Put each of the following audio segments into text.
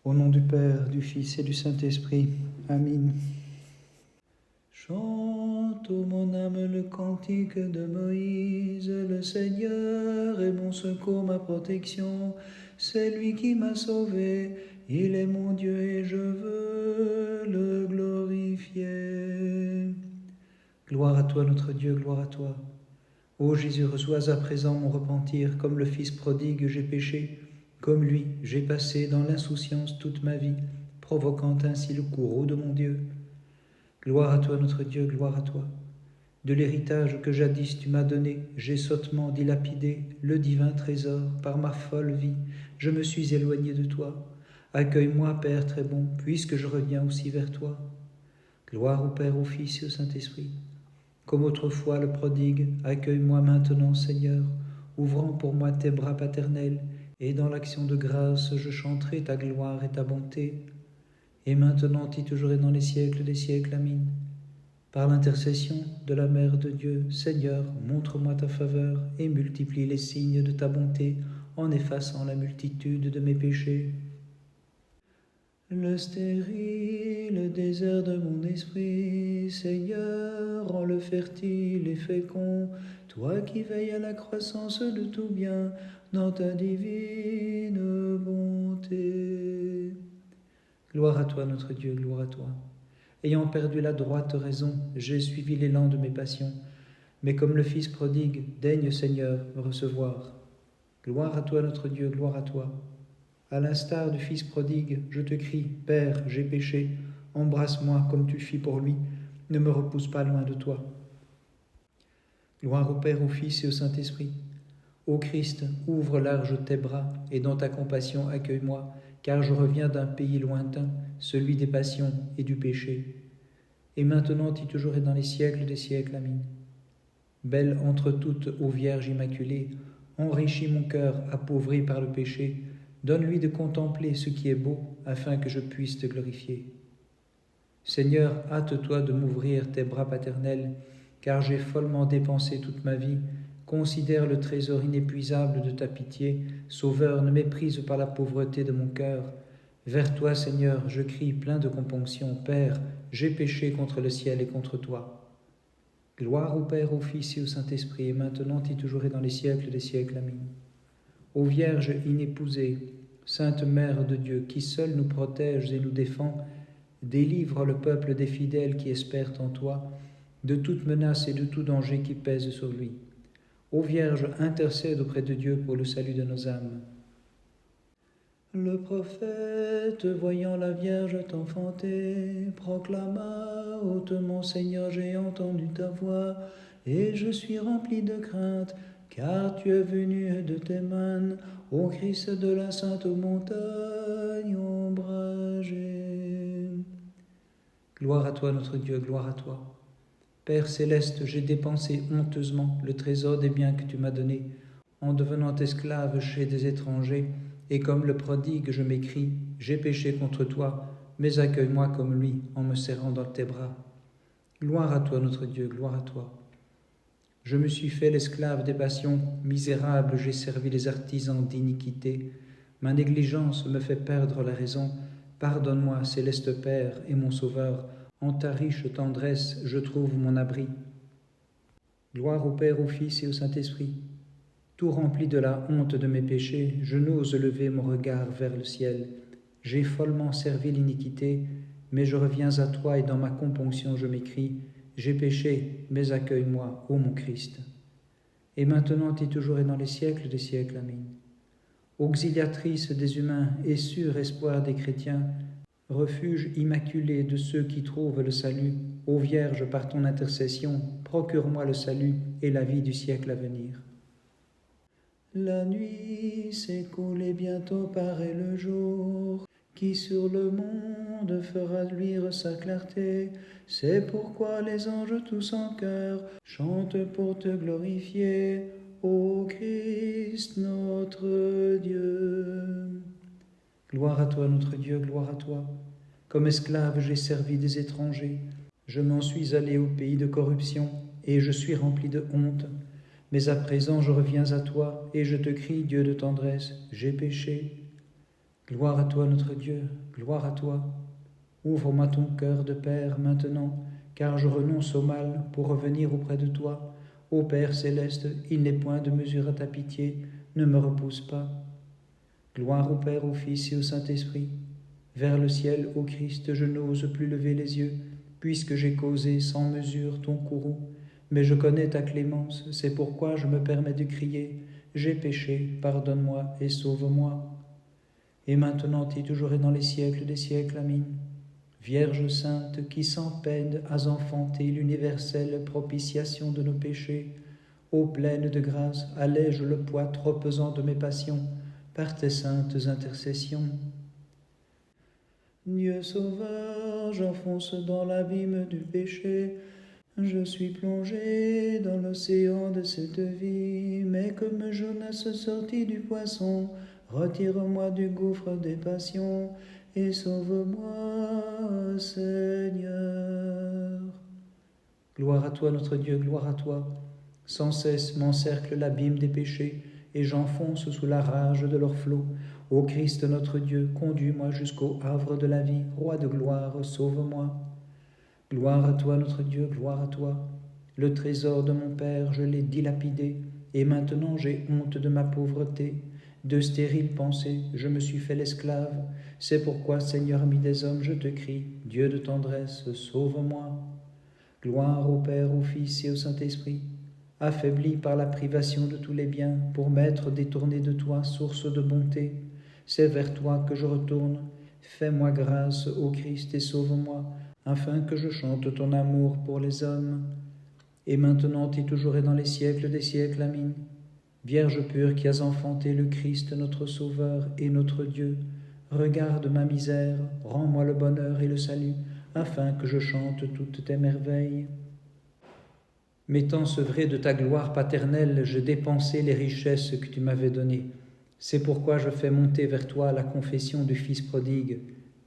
Au nom du Père, du Fils et du Saint-Esprit. Amen. Chante, ô mon âme, le cantique de Moïse. Le Seigneur est mon secours, ma protection. C'est lui qui m'a sauvé. Il est mon Dieu et je veux le glorifier. Gloire à toi, notre Dieu, gloire à toi. Ô Jésus, reçois à présent mon repentir. Comme le Fils prodigue, j'ai péché. Comme lui, j'ai passé dans l'insouciance toute ma vie, provoquant ainsi le courroux de mon Dieu. Gloire à toi, notre Dieu, gloire à toi. De l'héritage que jadis tu m'as donné, j'ai sottement dilapidé le divin trésor. Par ma folle vie, je me suis éloigné de toi. Accueille-moi, Père très bon, puisque je reviens aussi vers toi. Gloire au Père, au Fils et au Saint-Esprit. Comme autrefois le prodigue, accueille-moi maintenant, Seigneur, ouvrant pour moi tes bras paternels, et dans l'action de grâce, je chanterai ta gloire et ta bonté. Et maintenant et toujours et dans les siècles des siècles. Amen. Par l'intercession de la Mère de Dieu, Seigneur, montre-moi ta faveur et multiplie les signes de ta bonté en effaçant la multitude de mes péchés. Le stérile désert de mon esprit, Seigneur, rends-le fertile et fécond, toi qui veilles à la croissance de tout bien dans ta divine bonté. Gloire à toi, notre Dieu, gloire à toi. Ayant perdu la droite raison, j'ai suivi l'élan de mes passions, mais comme le Fils prodigue, daigne, Seigneur, me recevoir. Gloire à toi, notre Dieu, gloire à toi. À l'instar du Fils prodigue, je te crie, Père, j'ai péché, embrasse-moi comme tu fis pour lui, ne me repousse pas loin de toi. Gloire au Père, au Fils et au Saint-Esprit. Ô Christ, ouvre large tes bras, et dans ta compassion accueille-moi, car je reviens d'un pays lointain, celui des passions et du péché. Et maintenant et toujours et dans les siècles des siècles. Amen. Belle entre toutes, ô Vierge Immaculée, enrichis mon cœur appauvri par le péché, donne-lui de contempler ce qui est beau, afin que je puisse te glorifier. Seigneur, hâte-toi de m'ouvrir tes bras paternels, car j'ai follement dépensé toute ma vie. Considère le trésor inépuisable de ta pitié. Sauveur, ne méprise pas la pauvreté de mon cœur. Vers toi, Seigneur, je crie plein de componction. Père, j'ai péché contre le ciel et contre toi. Gloire au Père, au Fils et au Saint-Esprit, et maintenant et toujours et dans les siècles des siècles. Amen. Ô Vierge inépousée, Sainte Mère de Dieu, qui seule nous protège et nous défend, délivre le peuple des fidèles qui espèrent en toi, de toute menace et de tout danger qui pèse sur lui. Ô Vierge, intercède auprès de Dieu pour le salut de nos âmes. Le prophète, voyant la Vierge t'enfanter, proclama hautement, Seigneur, j'ai entendu ta voix, et je suis rempli de crainte, car tu es venu de tes mains, ô Christ de la sainte montagne ombragée. Gloire à toi, notre Dieu, gloire à toi. Père céleste, j'ai dépensé honteusement le trésor des biens que tu m'as donnés, en devenant esclave chez des étrangers, et comme le prodigue, je m'écrie, j'ai péché contre toi, mais accueille-moi comme lui, en me serrant dans tes bras. Gloire à toi, notre Dieu, gloire à toi. Je me suis fait l'esclave des passions, misérable, j'ai servi les artisans d'iniquité. Ma négligence me fait perdre la raison. Pardonne-moi, céleste Père et mon Sauveur, en ta riche tendresse, je trouve mon abri. Gloire au Père, au Fils et au Saint-Esprit. Tout rempli de la honte de mes péchés, je n'ose lever mon regard vers le ciel. J'ai follement servi l'iniquité, mais je reviens à toi et dans ma componction je m'écrie, j'ai péché, mais accueille-moi, ô mon Christ. Et maintenant et toujours et dans les siècles des siècles. Amen. Auxiliatrice des humains et sûr espoir des chrétiens, refuge immaculé de ceux qui trouvent le salut, ô Vierge, par ton intercession, procure-moi le salut et la vie du siècle à venir. La nuit s'écoule et bientôt paraît le jour, qui sur le monde fera luire sa clarté. C'est pourquoi les anges tous en chœur chantent pour te glorifier, ô Christ notre Dieu. Gloire à toi, notre Dieu, gloire à toi. Comme esclave, j'ai servi des étrangers. Je m'en suis allé au pays de corruption, et je suis rempli de honte. Mais à présent, je reviens à toi, et je te crie, Dieu de tendresse, j'ai péché. Gloire à toi notre Dieu, gloire à toi. Ouvre-moi ton cœur de Père maintenant, car je renonce au mal pour revenir auprès de toi. Ô Père céleste, il n'est point de mesure à ta pitié, ne me repousse pas. Gloire au Père, au Fils et au Saint-Esprit. Vers le ciel, ô Christ, je n'ose plus lever les yeux, puisque j'ai causé sans mesure ton courroux. Mais je connais ta clémence, c'est pourquoi je me permets de crier. J'ai péché, pardonne-moi et sauve-moi. Et maintenant et toujours et dans les siècles des siècles, Amen. Vierge sainte, qui sans peine as enfanté l'universelle propitiation de nos péchés, ô pleine de grâce, allège le poids trop pesant de mes passions, par tes saintes intercessions. Dieu sauveur, j'enfonce dans l'abîme du péché, je suis plongé dans l'océan de cette vie, mais comme Jonas sorti du poisson, retire-moi du gouffre des passions, et sauve-moi, Seigneur. Gloire à toi, notre Dieu, gloire à toi. Sans cesse m'encercle l'abîme des péchés, et j'enfonce sous la rage de leurs flots. Ô Christ notre Dieu, conduis-moi jusqu'au havre de la vie, roi de gloire, sauve-moi. Gloire à toi, notre Dieu, gloire à toi. Le trésor de mon Père, je l'ai dilapidé, et maintenant j'ai honte de ma pauvreté. De stériles pensées, je me suis fait l'esclave. C'est pourquoi, Seigneur ami des hommes, je te crie, Dieu de tendresse, sauve-moi. Gloire au Père, au Fils et au Saint-Esprit, affaibli par la privation de tous les biens, pour m'être détourné de toi, source de bonté. C'est vers toi que je retourne. Fais-moi grâce, ô Christ, et sauve-moi, afin que je chante ton amour pour les hommes. Et maintenant et toujours et dans les siècles des siècles, Amen. Vierge pure qui as enfanté le Christ, notre Sauveur et notre Dieu, regarde ma misère, rends-moi le bonheur et le salut, afin que je chante toutes tes merveilles. M'étant sevré de ta gloire paternelle, je dépensai les richesses que tu m'avais données. C'est pourquoi je fais monter vers toi la confession du Fils prodigue.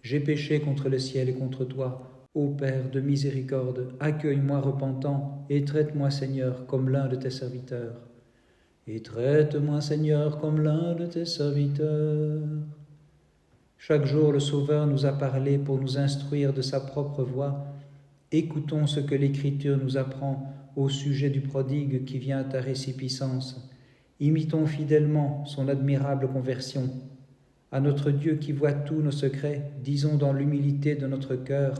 J'ai péché contre le ciel et contre toi. Ô Père de miséricorde, accueille-moi repentant, et traite-moi, Seigneur, comme l'un de tes serviteurs. Et traite-moi, Seigneur, comme l'un de tes serviteurs. Chaque jour, le Sauveur nous a parlé pour nous instruire de sa propre voix. Écoutons ce que l'Écriture nous apprend au sujet du prodigue qui vient à ta récipiscence. Imitons fidèlement son admirable conversion. À notre Dieu qui voit tous nos secrets, disons dans l'humilité de notre cœur,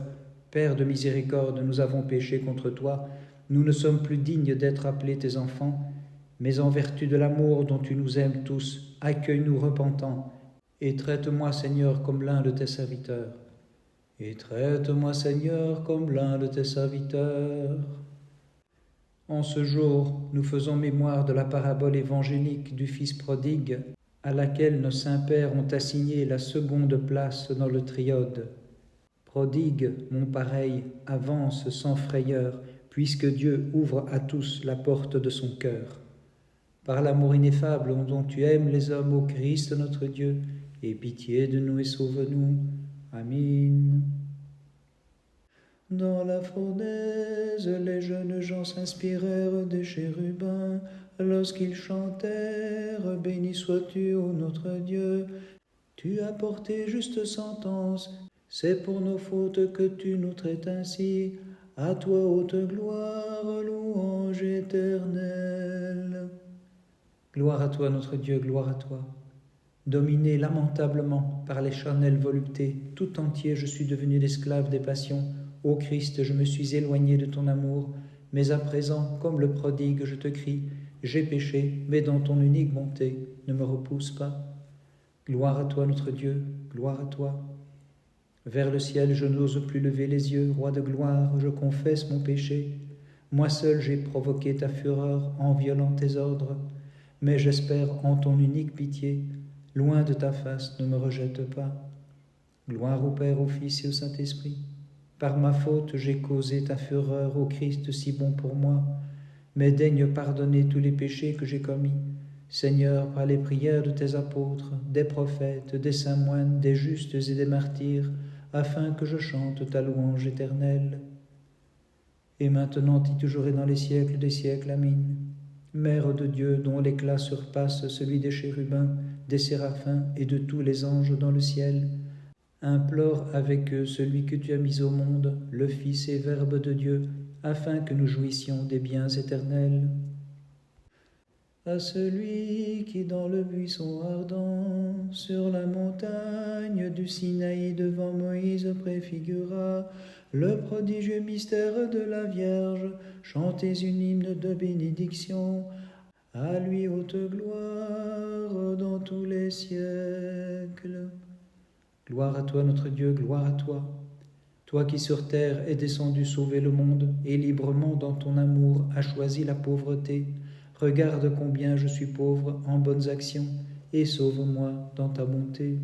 Père de miséricorde, nous avons péché contre toi, nous ne sommes plus dignes d'être appelés tes enfants, mais en vertu de l'amour dont tu nous aimes tous, accueille-nous repentants, et traite-moi, Seigneur, comme l'un de tes serviteurs. Et traite-moi, Seigneur, comme l'un de tes serviteurs. En ce jour, nous faisons mémoire de la parabole évangélique du Fils prodigue, à laquelle nos saints-pères ont assigné la seconde place dans le triode. Prodigue, mon pareil, avance sans frayeur, puisque Dieu ouvre à tous la porte de son cœur. Par l'amour ineffable dont tu aimes les hommes, ô Christ notre Dieu, aie pitié de nous et sauve-nous. Amen. Dans la fournaise, les jeunes gens s'inspirèrent des chérubins lorsqu'ils chantèrent « Béni sois-tu, ô notre Dieu, tu as porté juste sentence, c'est pour nos fautes que tu nous traites ainsi, à toi haute gloire, louange éternelle. » Gloire à toi, notre Dieu, gloire à toi. Dominé lamentablement par les charnelles voluptés, tout entier je suis devenu l'esclave des passions. Ô Christ, je me suis éloigné de ton amour, mais à présent, comme le prodigue, je te crie, j'ai péché, mais dans ton unique bonté, ne me repousse pas. Gloire à toi, notre Dieu, gloire à toi. Vers le ciel, je n'ose plus lever les yeux, roi de gloire, je confesse mon péché. Moi seul j'ai provoqué ta fureur en violant tes ordres, mais j'espère en ton unique pitié. Loin de ta face, ne me rejette pas. Gloire au Père, au Fils et au Saint-Esprit. Par ma faute, j'ai causé ta fureur, ô Christ, si bon pour moi. Mais daigne pardonner tous les péchés que j'ai commis. Seigneur, par les prières de tes apôtres, des prophètes, des saints moines, des justes et des martyrs, afin que je chante ta louange éternelle. Et maintenant et toujours et dans les siècles des siècles, Amen. Mère de Dieu, dont l'éclat surpasse celui des chérubins, des séraphins et de tous les anges dans le ciel. Implore avec eux celui que tu as mis au monde, le Fils et Verbe de Dieu, afin que nous jouissions des biens éternels. À celui qui dans le buisson ardent, sur la montagne du Sinaï devant Moïse préfigura le prodigieux mystère de la Vierge, chantez une hymne de bénédiction, à lui haute gloire dans tous les siècles. Gloire à toi notre Dieu, gloire à toi. Toi qui sur terre es descendu sauver le monde et librement dans ton amour as choisi la pauvreté, regarde combien je suis pauvre en bonnes actions et sauve-moi dans ta bonté.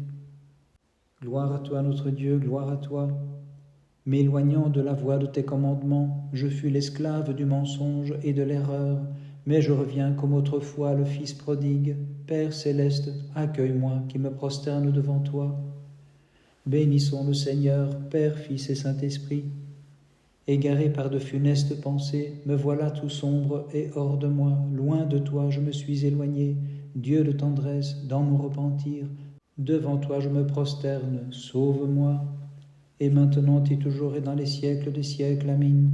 Gloire à toi notre Dieu, gloire à toi. M'éloignant de la voie de tes commandements, je fus l'esclave du mensonge et de l'erreur, mais je reviens comme autrefois le Fils prodigue. Père céleste, accueille-moi qui me prosterne devant toi. Bénissons le Seigneur, Père, Fils et Saint-Esprit. Égaré par de funestes pensées, me voilà tout sombre et hors de moi. Loin de toi, je me suis éloigné. Dieu de tendresse, dans mon repentir, devant toi je me prosterne, sauve-moi. Et maintenant et toujours et dans les siècles des siècles. Amen.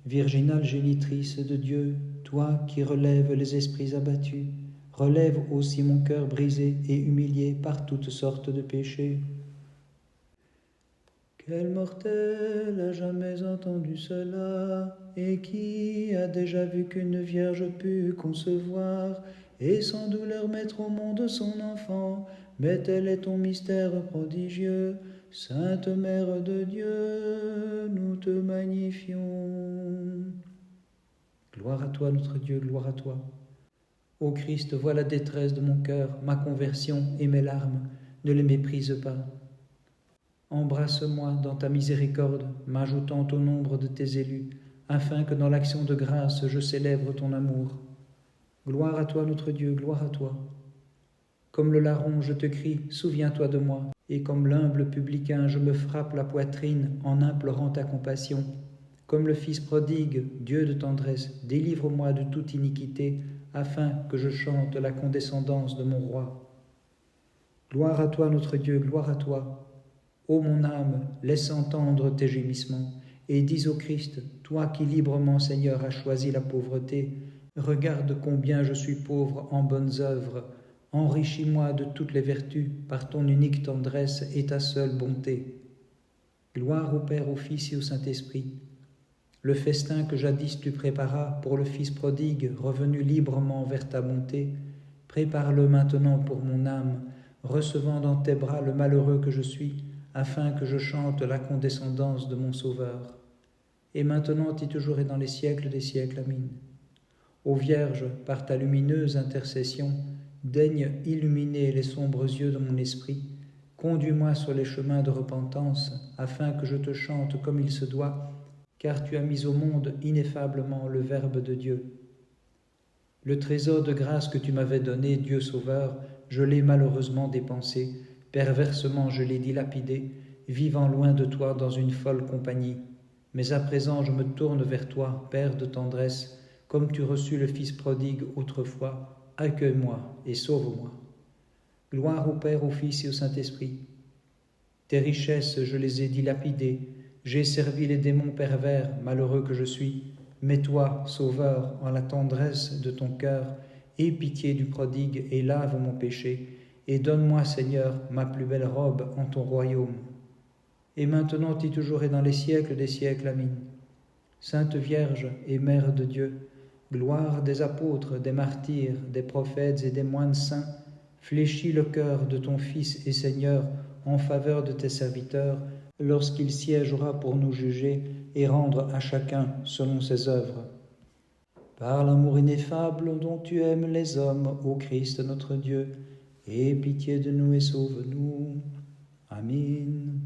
Virginale génitrice de Dieu, toi qui relèves les esprits abattus, relève aussi mon cœur brisé et humilié par toutes sortes de péchés. Quel mortel a jamais entendu cela, et qui a déjà vu qu'une vierge put concevoir, et sans douleur mettre au monde son enfant, mais tel est ton mystère prodigieux. Sainte Mère de Dieu, nous te magnifions. Gloire à toi notre Dieu, gloire à toi. Ô Christ, vois la détresse de mon cœur, ma conversion et mes larmes, ne les méprise pas. Embrasse-moi dans ta miséricorde, m'ajoutant au nombre de tes élus, afin que dans l'action de grâce je célèbre ton amour. Gloire à toi notre Dieu, gloire à toi. Comme le larron, je te crie, souviens-toi de moi, et comme l'humble publicain, je me frappe la poitrine en implorant ta compassion. Comme le Fils prodigue, Dieu de tendresse, délivre-moi de toute iniquité, afin que je chante la condescendance de mon roi. Gloire à toi notre Dieu, gloire à toi. Ô mon âme, laisse entendre tes gémissements, et dis au Christ, toi qui librement, Seigneur, as choisi la pauvreté, regarde combien je suis pauvre en bonnes œuvres, enrichis-moi de toutes les vertus par ton unique tendresse et ta seule bonté. Gloire au Père, au Fils et au Saint-Esprit. Le festin que jadis tu préparas pour le Fils prodigue, revenu librement vers ta bonté, prépare-le maintenant pour mon âme, recevant dans tes bras le malheureux que je suis, afin que je chante la condescendance de mon Sauveur. Et maintenant et toujours et dans les siècles des siècles. Amen. Ô Vierge, par ta lumineuse intercession, daigne illuminer les sombres yeux de mon esprit, conduis-moi sur les chemins de repentance, afin que je te chante comme il se doit, car tu as mis au monde ineffablement le Verbe de Dieu. Le trésor de grâce que tu m'avais donné, Dieu Sauveur, je l'ai malheureusement dépensé, perversement je l'ai dilapidé, vivant loin de toi dans une folle compagnie. Mais à présent je me tourne vers toi, Père de tendresse, comme tu reçus le Fils prodigue autrefois, accueille-moi et sauve-moi. Gloire au Père, au Fils et au Saint-Esprit. Tes richesses je les ai dilapidées, j'ai servi les démons pervers, malheureux que je suis, mais toi, Sauveur, en la tendresse de ton cœur, aie pitié du prodigue et lave mon péché, et donne-moi, Seigneur, ma plus belle robe en ton royaume. Et maintenant et toujours et dans les siècles des siècles. Amen. Sainte Vierge et Mère de Dieu, gloire des apôtres, des martyrs, des prophètes et des moines saints, fléchis le cœur de ton Fils et Seigneur en faveur de tes serviteurs, lorsqu'il siégera pour nous juger et rendre à chacun selon ses œuvres. Par l'amour ineffable dont tu aimes les hommes, ô Christ notre Dieu, aie pitié de nous et sauve-nous. Amen.